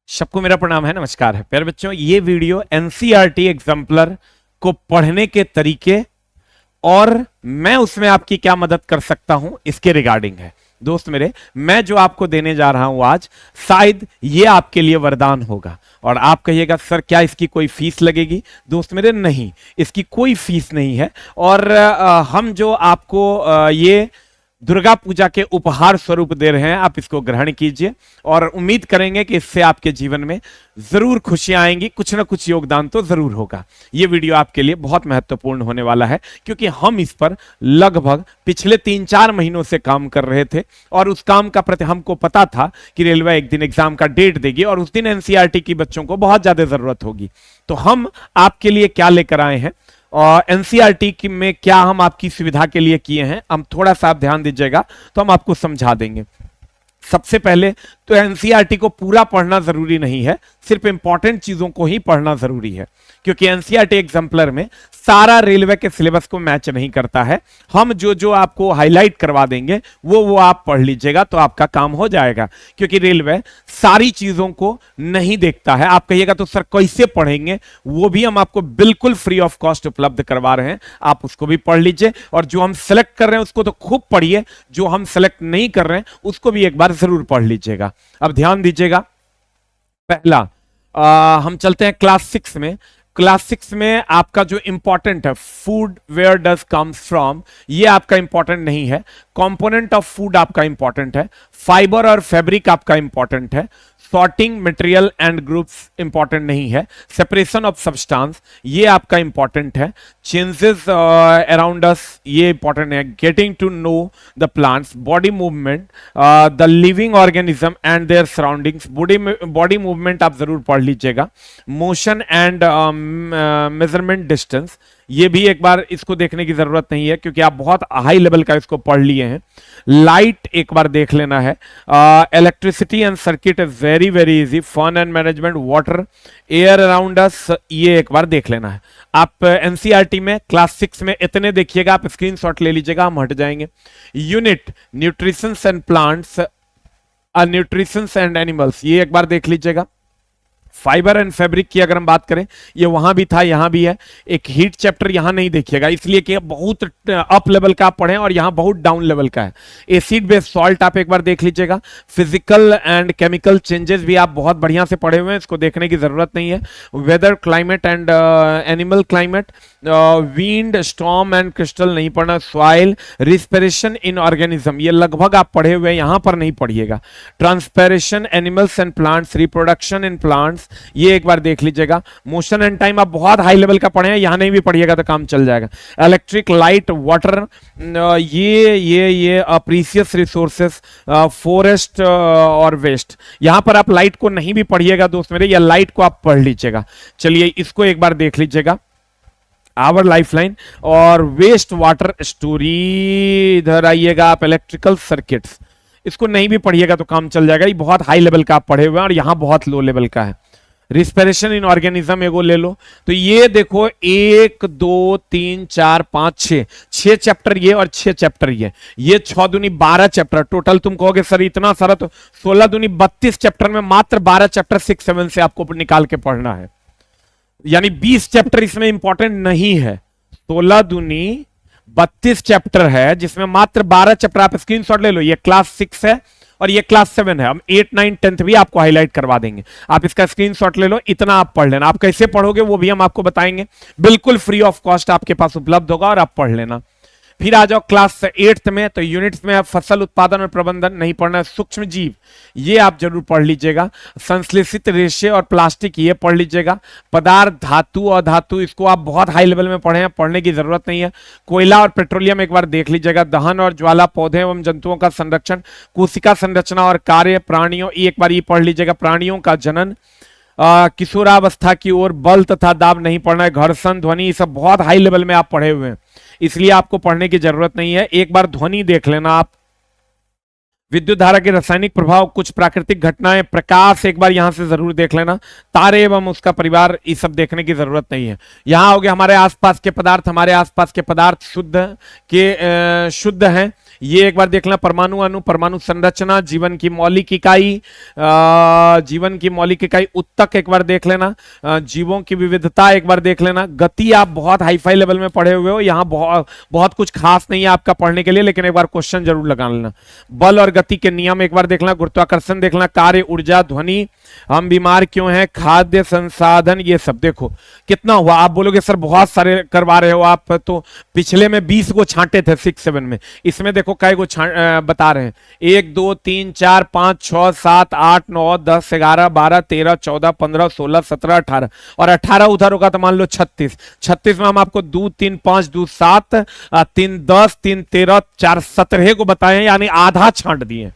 सबको मेरा प्रणाम है, नमस्कार है प्यारे बच्चों। ये वीडियो एनसीईआरटी एग्जाम्पलर को पढ़ने के तरीके और मैं उसमें आपकी क्या मदद कर सकता हूं इसके रिगार्डिंग है। दोस्त मेरे, मैं जो आपको देने जा रहा हूं आज, शायद ये आपके लिए वरदान होगा। और आप कहिएगा सर क्या इसकी कोई फीस लगेगी? दोस्त मेरे, नहीं, इसकी कोई फीस नहीं है। और हम जो आपको ये दुर्गा पूजा के उपहार स्वरूप दे रहे हैं, आप इसको ग्रहण कीजिए और उम्मीद करेंगे कि इससे आपके जीवन में जरूर खुशियां आएंगी, कुछ ना कुछ योगदान तो जरूर होगा। यह वीडियो आपके लिए बहुत महत्वपूर्ण होने वाला है क्योंकि हम इस पर लगभग पिछले 3-4 महीनों से काम कर रहे थे और उस काम का प्रति हमको पता था कि रेलवे एक दिन एग्जाम का डेट देगी और उस दिन एनसीईआरटी की बच्चों को बहुत ज्यादा जरूरत होगी। तो हम आपके लिए क्या लेकर आए हैं और एनसीईआरटी में क्या हम आपकी सुविधा के लिए किए हैं, हम थोड़ा सा आप ध्यान दीजिएगा तो हम आपको समझा देंगे। सबसे पहले तो एनसीईआरटी को पूरा पढ़ना जरूरी नहीं है, सिर्फ इंपॉर्टेंट चीजों को ही पढ़ना जरूरी है क्योंकि एनसीईआरटी एग्जाम्पलर में सारा रेलवे के सिलेबस को मैच नहीं करता है। हम जो जो आपको हाईलाइट करवा देंगे वो आप पढ़ लीजिएगा तो आपका काम हो जाएगा क्योंकि रेलवे सारी चीजों को नहीं देखता है। आप कहिएगा तो सर कैसे पढ़ेंगे? वो भी हम आपको बिल्कुल फ्री ऑफ कॉस्ट उपलब्ध करवा रहे हैं, आप उसको भी पढ़ लीजिए। और जो हम सेलेक्ट कर रहे हैं उसको तो खूब पढ़िए, जो हम सेलेक्ट नहीं कर रहे हैं उसको भी एक बार जरूर पढ़ लीजिएगा। अब ध्यान दीजिएगा, पहला हम चलते हैं क्लास 6 में। क्लास 6 में आपका जो इंपॉर्टेंट है, food where does comes from, ये आपका इंपॉर्टेंट नहीं है। कंपोनेंट ऑफ फूड आपका इंपॉर्टेंट है। फाइबर और फैब्रिक आपका इंपॉर्टेंट है। Sorting material and groups important नहीं है। सेपरेशन ऑफ सब्सटेंस ये आपका इंपॉर्टेंट है। चेंजेस अराउंड अस ये इंपॉर्टेंट है। Getting to know the plants, body movement, the living organism and their surroundings, body movement आप जरूर पढ़ लीजिएगा। मोशन एंड मेजरमेंट डिस्टेंस, ये भी एक बार इसको देखने की जरूरत नहीं है क्योंकि आप बहुत हाई लेवल का इसको पढ़ लिए हैं। लाइट एक बार देख लेना है। Electricity and circuit is very very easy. Fun and management, water, air around us, ये एक बार देख लेना है। आप एनसीईआरटी में क्लास 6 में इतने देखिएगा, आप स्क्रीनशॉट ले लीजिएगा, हम हट जाएंगे। Unit nutrition and plants, nutrition and animals, ये एक बार देख लीजिएगा। फाइबर एंड फैब्रिक की अगर हम बात करें, ये वहां भी था, यहां भी है। एक हीट चैप्टर यहां नहीं देखिएगा इसलिए कि बहुत अप लेवल का आप पढ़ें और यहां बहुत डाउन लेवल का है। एसिड बेस्ड सॉल्ट आप एक बार देख लीजिएगा। फिजिकल एंड केमिकल चेंजेस भी आप बहुत बढ़िया से पढ़े हुए हैं, इसको देखने की जरूरत नहीं है। Weather, climate and animal climate, wind, storm and crystal नहीं पढ़ना। सॉइल, रिस्पिरेशन इन ऑर्गेनिज्म, ये लगभग आप पढ़े हुए हैं, यहां पर नहीं पढ़िएगा। Transpiration, animals and plants, reproduction in plants, ये एक बार देख लीजिएगा। मोशन एंड टाइम आप बहुत हाई लेवल का पढ़े हैं, यहां नहीं भी पढ़िएगा तो काम चल जाएगा। इलेक्ट्रिक, लाइट, वाटर, ये प्रीसियस रिसोर्सेस, फॉरेस्ट और वेस्ट, यहां पर आप लाइट को नहीं भी पढ़िएगा दोस्त मेरे, या लाइट को आप पढ़ लीजिएगा। चलिए इसको एक बार देख लीजिएगा। आवर लाइफलाइन और वेस्ट वाटर स्टोरी, इधर आइएगा आप। इलेक्ट्रिकल सर्किट्स, इसको नहीं भी पढ़िएगा तो काम चल जाएगा, ये बहुत हाई लेवल का आप पढ़े हुए हैं और यहां बहुत लो लेवल का है। रिस्पिरेशन इन ऑर्गेनिज्म एगो ले लो, तो ये देखो 1 2 3 4 5 6 चैप्टर ये और 6 चैप्टर ये 6 दूनी 12 चैप्टर टोटल। तुम कहोगे सर इतना सारा, तो 16 दूनी 32 चैप्टर में मात्र 12 चैप्टर 6-7 से आपको निकाल के पढ़ना है, यानी 20 चैप्टर इसमें इंपॉर्टेंट नहीं है। 16 दूनी 32 चैप्टर है जिसमें मात्र 12 चैप्टर, आप स्क्रीनशॉट ले लो। ये क्लास 6 है और ये क्लास 7 है। हम 8, 9, 10th भी आपको हाईलाइट करवा देंगे, आप इसका स्क्रीनशॉट ले लो, इतना आप पढ़ लेना। आप कैसे पढ़ोगे वो भी हम आपको बताएंगे, बिल्कुल फ्री ऑफ कॉस्ट आपके पास उपलब्ध होगा और आप पढ़ लेना। फिर आ जाओ क्लास 8th में, तो यूनिट्स में आप फसल उत्पादन और प्रबंधन नहीं पढ़ना है। सूक्ष्म जीव ये आप जरूर पढ़ लीजिएगा। संश्लेषित रेशे और प्लास्टिक ये पढ़ लीजिएगा। पदार्थ, धातु और धातु, इसको आप बहुत हाई लेवल में पढ़े हैं, पढ़ने की जरूरत नहीं है। कोयला और पेट्रोलियम एक बार देख लीजिएगा। दहन और ज्वाला, पौधे एवं जंतुओं का संरक्षण, कोशिका संरचना और कार्य, प्राणियों, एक बार ये पढ़ लीजिएगा। प्राणियों का जनन, किशोरावस्था की ओर, बल तथा दाब नहीं पढ़ना है। घर्षण, ध्वनि, ये सब बहुत हाई लेवल में आप पढ़े हुए हैं इसलिए आपको पढ़ने की जरूरत नहीं है। एक बार ध्वनि देख लेना आप। विद्युत धारा के रासायनिक प्रभाव, कुछ प्राकृतिक घटनाएं, प्रकाश एक बार यहां से जरूर देख लेना। तारे एवं उसका परिवार, ये सब देखने की जरूरत नहीं है। यहां हो गए हमारे आसपास के पदार्थ, हमारे आसपास के पदार्थ शुद्ध हैं, ये एक बार देख लेना, परमाणु अणु, परमाणु संरचना, जीवन की मौलिक इकाई, जीवन की मौलिक इकाई उत्तक एक बार देख लेना, जीवों की विविधता एक बार देख लेना। गति आप बहुत हाई फाई लेवल में पढ़े हुए हो, यहाँ बहुत कुछ खास नहीं है आपका पढ़ने के लिए, लेकिन एक बार क्वेश्चन जरूर लगा लेना। बल और गति के नियम एक बार देखना, गुरुत्वाकर्षण देखना, कार्य, ऊर्जा, ध्वनि, हम बीमार क्यों हैं, खाद्य संसाधन, ये सब देखो कितना हुआ। आप बोलोगे सर बहुत सारे करवा रहे हो आप, तो पिछले में 20 को छांटे थे 6-7 में, इसमें देखो कई को बता रहे हैं, 1 2 3 4 5 6 7 8 9 10 11 12 13 14 15 16 17 18 और 18 उधर होगा तो मान लो 36 में हम आपको 2 3 5 2 7 3 10 3 13 4 17 को बताए, यानी आधा छांट दिए,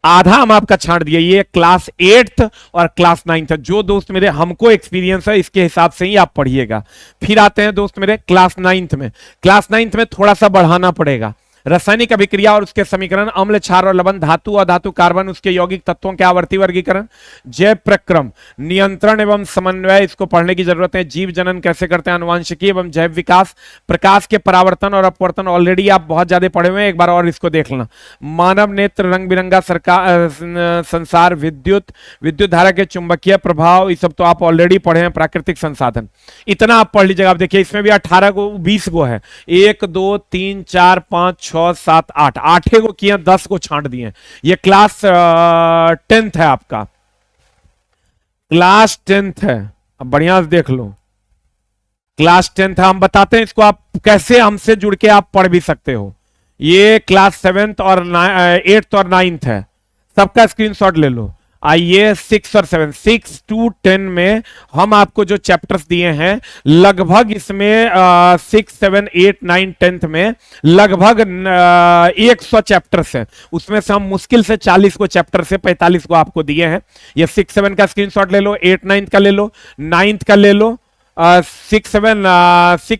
आधा हम आपका छांट दिए। ये क्लास 8th और क्लास 9th, जो दोस्त मेरे हमको एक्सपीरियंस है इसके हिसाब से ही आप पढ़िएगा। फिर आते हैं दोस्त मेरे क्लास 9th में। क्लास 9th में थोड़ा सा बढ़ाना पड़ेगा। रासायनिक अभिक्रिया और उसके समीकरण, अम्ल, क्षार और लवण, धातु, अधातु, कार्बन, उसके यौगिक तत्वों के आवर्ती वर्गीकरण, जैव प्रक्रम, नियंत्रण एवं समन्वय, इसको पढ़ने की जरूरत है। जीव जनन कैसे करते हैं, अनुवांशिकी एवं जैव विकास, प्रकाश के परावर्तन और अपवर्तन ऑलरेडी आप बहुत ज्यादा पढ़े हुए हैं, एक बार और इसको देख लेना। मानव नेत्र, रंग बिरंगा संसार, विद्युत धारा के चुंबकीय प्रभाव, ये सब तो आप ऑलरेडी पढ़े हैं। प्राकृतिक संसाधन, इतना आप पढ़ लीजिएगा। आप देखिए इसमें भी 18 को 20 को है, 1 2 3 4 5 6 7 8, 8 को किया, 10 को छांट दिए। ये क्लास 10th है आपका, क्लास 10th है। अब बढ़िया से देख लो, क्लास 10th है। हम बताते हैं इसको आप कैसे हमसे जुड़ के आप पढ़ भी सकते हो। ये क्लास 7th और 8th और 9th है, सबका स्क्रीनशॉट ले लो। आइए 6 और 7, 6 to 10 में हम आपको जो चैप्टर्स दिए हैं, लगभग इसमें 6 7 8 9 10th में लगभग 100 चैप्टर्स हैं। उसमें से हम मुश्किल से 40 को चैप्टर से 45 को आपको दिए हैं। ये 6 7 का स्क्रीनशॉट ले लो, 8 9 का ले लो, 9th का ले लो, 6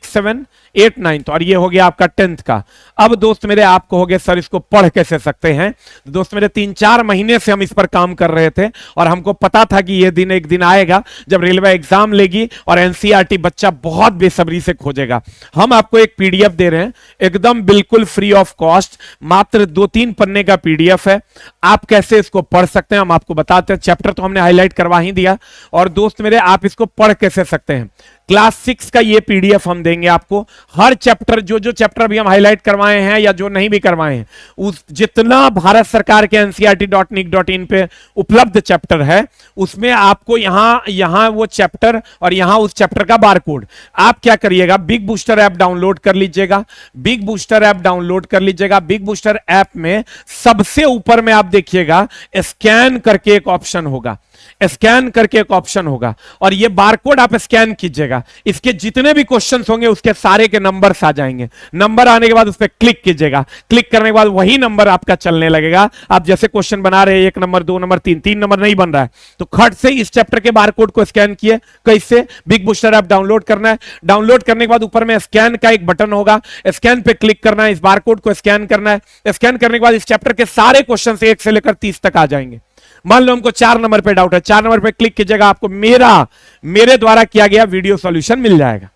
7 8 9 और ये हो गया आपका 10th का। अब दोस्त मेरे आप कहोगे सर इसको पढ़ कैसे सकते हैं, तो दोस्त मेरे 3-4 महीने से हम इस पर काम कर रहे थे और हमको पता था कि ये दिन एक दिन आएगा जब रेलवे एग्जाम लेगी और एनसीईआरटी बच्चा बहुत बेसब्री से खोजेगा। हम आपको एक पीडीएफ दे रहे हैं एकदम बिल्कुल फ्री ऑफ कॉस्ट, मात्र 2-3 पन्ने का पीडीएफ है। आप कैसे इसको पढ़ सकते हैं हम आपको बताते हैं। चैप्टर तो हमने हाईलाइट करवा ही दिया, और दोस्त मेरे आप इसको पढ़ कैसे सकते हैं। क्लास 6 का ये पीडीएफ हम देंगे आपको। हर चैप्टर, जो चैप्टर भी हम हाईलाइट करवाए हैं या जो नहीं भी करवाए हैं, उस जितना भारत सरकार के ncrt.nic.in पे उपलब्ध चैप्टर है, उसमें आपको यहां वो चैप्टर और यहां उस चैप्टर का बारकोड। आप क्या करिएगा, बिग बूस्टर ऐप डाउनलोड कर लीजिएगा। बिग बूस्टर ऐप डाउनलोड कर लीजिएगा। बिग बूस्टर ऐप में सबसे ऊपर में आप देखिएगा स्कैन करके एक ऑप्शन होगा, स्कैन करके एक ऑप्शन होगा, और ये बारकोड आप स्कैन कीजिएगा। इसके जितने भी क्वेश्चंस होंगे उसके सारे के नंबर्स आ जाएंगे। नंबर आने के बाद उस पर क्लिक कीजिएगा। क्लिक करने के बाद वही नंबर आपका चलने लगेगा। आप जैसे क्वेश्चन बना रहे हैं 1 नंबर 2 नंबर 3 नंबर नहीं बन रहा है, तो खट से इस चैप्टर के बारकोड को स्कैन किए। कैसे, बिग बूस्टर ऐप डाउनलोड करना है। डाउनलोड करने के बाद ऊपर में स्कैन का एक बटन होगा, स्कैन पे क्लिक करना है, इस बारकोड को स्कैन करना है। स्कैन करने के बाद इस चैप्टर के सारे क्वेश्चन 1 से लेकर 30 तक आ जाएंगे। मान लो हमको 4 नंबर पे डाउट है, 4 नंबर पे क्लिक कीजिएगा, आपको मेरे द्वारा किया गया वीडियो सॉल्यूशन मिल जाएगा।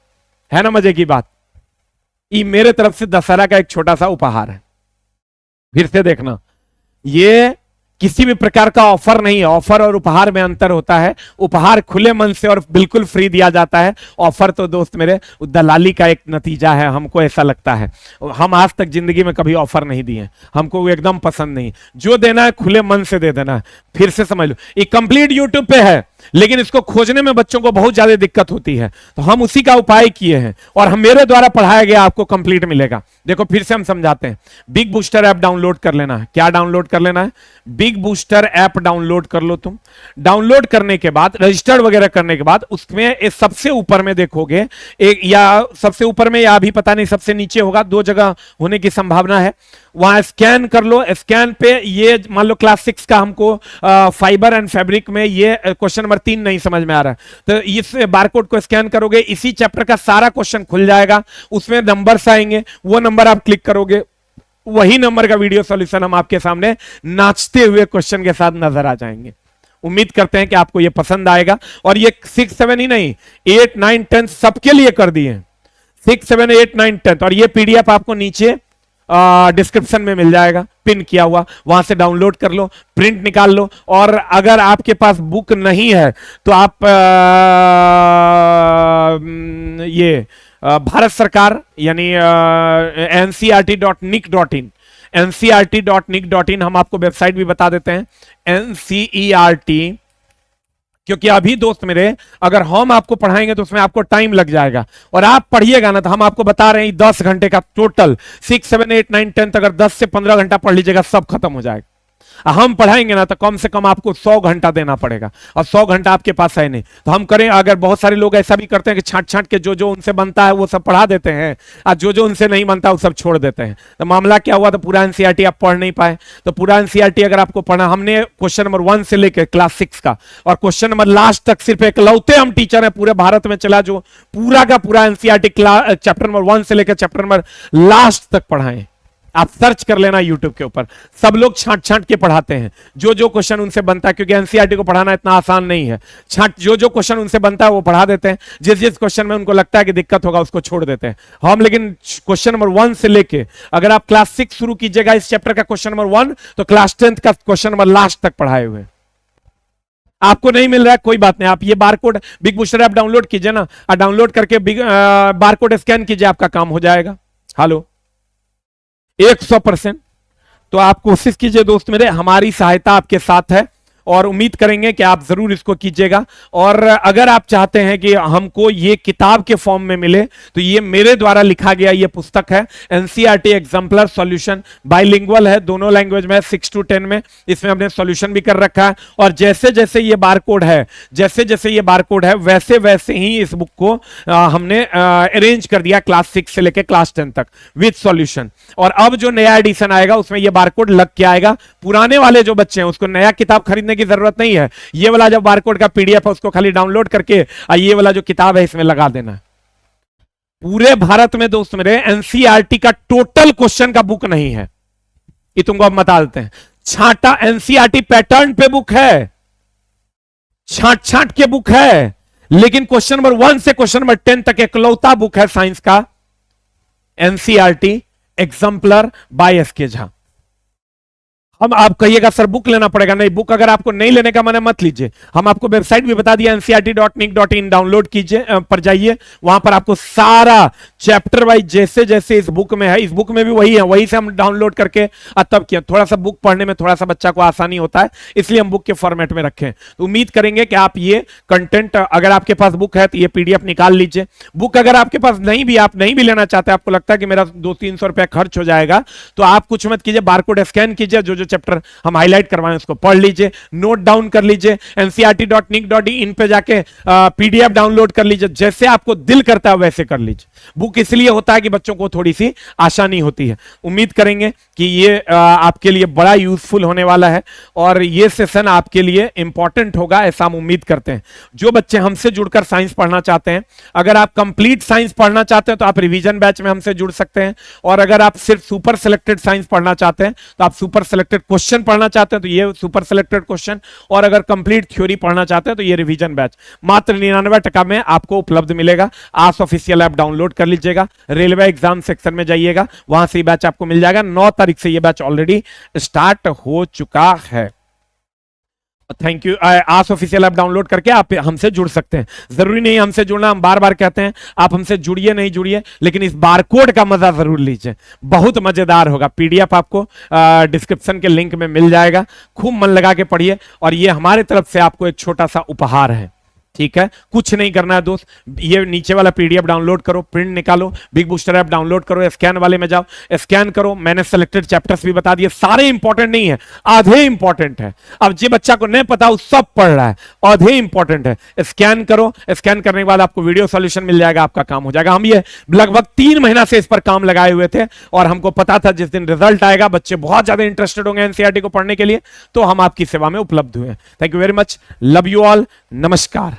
है ना मजे की बात। ये मेरे तरफ से दशहरा का एक छोटा सा उपहार है। फिर से देखना, ये किसी भी प्रकार का ऑफर नहीं है। ऑफर और उपहार में अंतर होता है। उपहार खुले मन से और बिल्कुल फ्री दिया जाता है। ऑफर तो दोस्त मेरे दलाली का एक नतीजा है, हमको ऐसा लगता है। हम आज तक जिंदगी में कभी ऑफर नहीं दिए, हमको वो एकदम पसंद नहीं। जो देना है खुले मन से दे देना है। फिर से समझ लो, ये कंप्लीट यूट्यूब पे है, लेकिन इसको खोजने में बच्चों को बहुत ज्यादा दिक्कत होती है, तो हम उसी का उपाय किए हैं और हम मेरे द्वारा पढ़ाया गया आपको कंप्लीट मिलेगा। देखो फिर से हम समझाते हैं। बिग बूस्टर ऐप डाउनलोड कर लेना है। क्या डाउनलोड कर लेना है, बिग बूस्टर ऐप डाउनलोड कर लो तुम। डाउनलोड करने के बाद, रजिस्टर्ड वगैरह करने के बाद, उसमें सबसे ऊपर में देखोगे एक, या सबसे ऊपर में या अभी पता नहीं सबसे नीचे होगा, 2 जगह होने की संभावना है। वहां स्कैन कर लो। स्कैन पे ये मान लो क्लास 6 का हमको फाइबर एंड फैब्रिक में ये क्वेश्चन नंबर 3 नहीं समझ में आ रहा है, तो इस बारकोड को स्कैन करोगे, इसी चैप्टर का सारा क्वेश्चन खुल जाएगा। उसमें नंबर्स आएंगे, वो नंबर आप क्लिक करोगे, वही नंबर का वीडियो सॉल्यूशन हम आपके सामने नाचते हुए क्वेश्चन के साथ नजर आ जाएंगे। उम्मीद करते हैं कि आपको ये पसंद आएगा। और ये 6 7 ही नहीं, 8 9 10 सबके लिए कर दिए, 6 7 8 9 10। और ये पीडीएफ आपको नीचे डिस्क्रिप्शन में मिल जाएगा पिन किया हुआ, वहां से डाउनलोड कर लो, प्रिंट निकाल लो। और अगर आपके पास बुक नहीं है तो आप ये भारत सरकार यानी ncert.nic.in ncert.nic.in हम आपको वेबसाइट भी बता देते हैं NCERT, क्योंकि अभी दोस्त मेरे अगर हम आपको पढ़ाएंगे तो उसमें आपको टाइम लग जाएगा, और आप पढ़िएगा ना तो हम आपको बता रहे हैं 10 घंटे का टोटल 6, 7, 8, 9, 10 अगर 10 से 15 घंटा पढ़ लीजिएगा सब खत्म हो जाएगा। हम पढ़ाएंगे ना तो कम से कम आपको 100 घंटा देना पड़ेगा, और 100 घंटा आपके पास है नहीं तो हम करें। अगर बहुत सारे लोग ऐसा भी करते हैं कि छांट छांट के जो उनसे बनता है वो सब पढ़ा देते हैं, और जो उनसे नहीं बनता वो सब छोड़ देते हैं। तो मामला क्या हुआ, तो पूरा एनसीईआरटी आप पढ़ नहीं पाए। तो पूरा एनसीईआरटी अगर आपको पढ़ना, हमने क्वेश्चन नंबर 1 से लेकर क्लास 6 का और क्वेश्चन नंबर लास्ट तक सिर्फ एकलौते हम टीचर हैं पूरे भारत में चला जो पूरा का पूरा एनसीईआरटी चैप्टर नंबर 1 से लेकर चैप्टर नंबर लास्ट तक पढ़ाए। आप सर्च कर लेना यूट्यूब के ऊपर, सब लोग छांट छांट के पढ़ाते हैं जो क्वेश्चन उनसे बनता है, क्योंकि एनसीईआरटी को पढ़ाना इतना आसान नहीं है। छांट जो क्वेश्चन उनसे बनता है वो पढ़ा देते हैं, जिस क्वेश्चन में उनको लगता है कि दिक्कत होगा उसको छोड़ देते हैं हम। लेकिन क्वेश्चन नंबर 1 से लेके अगर आप क्लास 6 शुरू कीजिएगा इस चैप्टर का क्वेश्चन नंबर 1 तो क्लास 10th का क्वेश्चन नंबर लास्ट तक पढ़ाए हुए। आपको नहीं मिल रहा है कोई बात नहीं, आप ये barcode big booster app download कीजिए ना, और डाउनलोड करके बारकोड स्कैन कीजिए, आपका काम हो जाएगा। हेलो 100%। तो आप कोशिश कीजिए दोस्त मेरे, हमारी सहायता आपके साथ है और उम्मीद करेंगे कि आप जरूर इसको कीजिएगा। और अगर आप चाहते हैं कि हमको ये किताब के फॉर्म में मिले तो ये मेरे द्वारा लिखा गया ये पुस्तक है एनसीईआरटी एग्जाम्पलर सॉल्यूशन, बाइलिंगुअल है, दोनों लैंग्वेज में 6 to 10 में। इसमें हमने सॉल्यूशन भी कर रखा है, और जैसे जैसे ये बारकोड है वैसे वैसे ही इस बुक को हमने अरेंज कर दिया क्लास 6 से लेकर क्लास 10 तक विद सॉल्यूशन। और अब जो नया एडिशन आएगा उसमें ये बारकोड लग के आएगा। पुराने वाले जो बच्चे हैं उसको नया किताब खरीदने की जरूरत नहीं है, ये वाला जो बारकोड का पीडीएफ है उसको खाली डाउनलोड करके ये वाला जो किताब है इसमें लगा देना है। पूरे भारत में दोस्त मेरे एनसीईआरटी का टोटल क्वेश्चन का बुक नहीं है, ये तुमको अब बता देते हैं। छांटा एनसीईआरटी पैटर्न पे बुक है, छांट छांट के बुक है, लेकिन क्वेश्चन नंबर 1 से क्वेश्चन नंबर 10 तक एकलौता बुक है साइंस का NCERT exemplar by S K Jha. हम आप कहिएगा सर बुक लेना पड़ेगा, नहीं, बुक अगर आपको नहीं लेने का मन है मत लीजिए। हम आपको वेबसाइट भी बता दिया ncert.nic.in डाउनलोड कीजिए, पर जाइए, वहां पर आपको सारा चैप्टर वाइज जैसे जैसे इस बुक में है, इस बुक में भी वही है, वही से हम डाउनलोड करके तब किया। थोड़ा सा बुक पढ़ने में थोड़ा सा बच्चा को आसानी होता है, इसलिए हम बुक के फॉर्मेट में रखें। तो उम्मीद करेंगे कि आप ये कंटेंट, अगर आपके पास बुक है तो ये पीडीएफ निकाल लीजिए। बुक अगर आपके पास नहीं भी, आप नहीं भी लेना चाहते, आपको लगता है कि मेरा 200-300 रुपया खर्च हो जाएगा, तो आप कुछ मत कीजिए, बारकोड स्कैन कीजिए, जो चैप्टर हम हाईलाइट करवाएं उसको पढ़ लीजिए, नोट डाउन कर लीजिए, ncert.nic.in पे जाके पीडीएफ डाउनलोड कर लीजिए, जैसे आपको दिल करता है वैसे कर लीजिए। बुक इसलिए होता है कि बच्चों को थोड़ी सी आसानी होती है। उम्मीद करेंगे कि ये आपके लिए बड़ा यूजफुल होने वाला है और ये सेशन आपके लिए इंपॉर्टेंट होगा, ऐसा हम उम्मीद करते हैं। जो बच्चे हमसे जुड़कर साइंस पढ़ना चाहते हैं, अगर आप कंप्लीट साइंस पढ़ना चाहते हैं तो आप रिवीजन बैच में हमसे जुड़ सकते हैं, और अगर आप सिर्फ सुपर सिलेक्टेड साइंस पढ़ना चाहते हैं तो आप सुपर सिलेक्टेड क्वेश्चन पढ़ना चाहते हैं तो ये सुपर सिलेक्टेड क्वेश्चन, और अगर कंप्लीट थ्योरी पढ़ना चाहते हैं तो ये रिवीजन बैच मात्र 99 में आपको उपलब्ध मिलेगा। आस ऑफिशियल ऐप डाउनलोड कर लीजिएगा, रेलवे एग्जाम सेक्शन में जाइएगा, वहां से बैच आपको मिल जाएगा। 9 तारीख से ये बैच ऑलरेडी स्टार्ट हो चुका है। Thank you. Our official app download करके आप हमसे जुड़ सकते हैं। जरूरी नहीं हमसे जुड़ना, हम बार बार कहते हैं आप हमसे जुड़िए नहीं जुड़िए, लेकिन इस बारकोड का मजा जरूर लीजिए, बहुत मजेदार होगा। पीडीएफ आपको डिस्क्रिप्शन के लिंक में मिल जाएगा, खूब मन लगा के पढ़िए, और ये हमारे तरफ से आपको एक छोटा सा उपहार है। ठीक है, कुछ नहीं करना है दोस्त, ये नीचे वाला पीडीएफ डाउनलोड करो, प्रिंट निकालो, बिग बूस्टर ऐप डाउनलोड करो, स्कैन वाले में जाओ, स्कैन करो। मैंने सेलेक्टेड चैप्टर्स भी बता दिए, सारे इंपॉर्टेंट नहीं है, आधे इंपॉर्टेंट है। अब जो बच्चा को नहीं पता वो सब पढ़ रहा है, आधे इंपॉर्टेंट है। स्कैन करो, स्कैन करने के बाद आपको वीडियो सॉल्यूशन मिल जाएगा, आपका काम हो जाएगा। हम ये लगभग 3 महीना से इस पर काम लगाए हुए थे, और हमको पता था जिस दिन रिजल्ट आएगा बच्चे बहुत ज्यादा इंटरेस्टेड होंगे एनसीईआरटी को पढ़ने के लिए, तो हम आपकी सेवा में उपलब्ध हुए। Thank you very much, love you all, नमस्कार।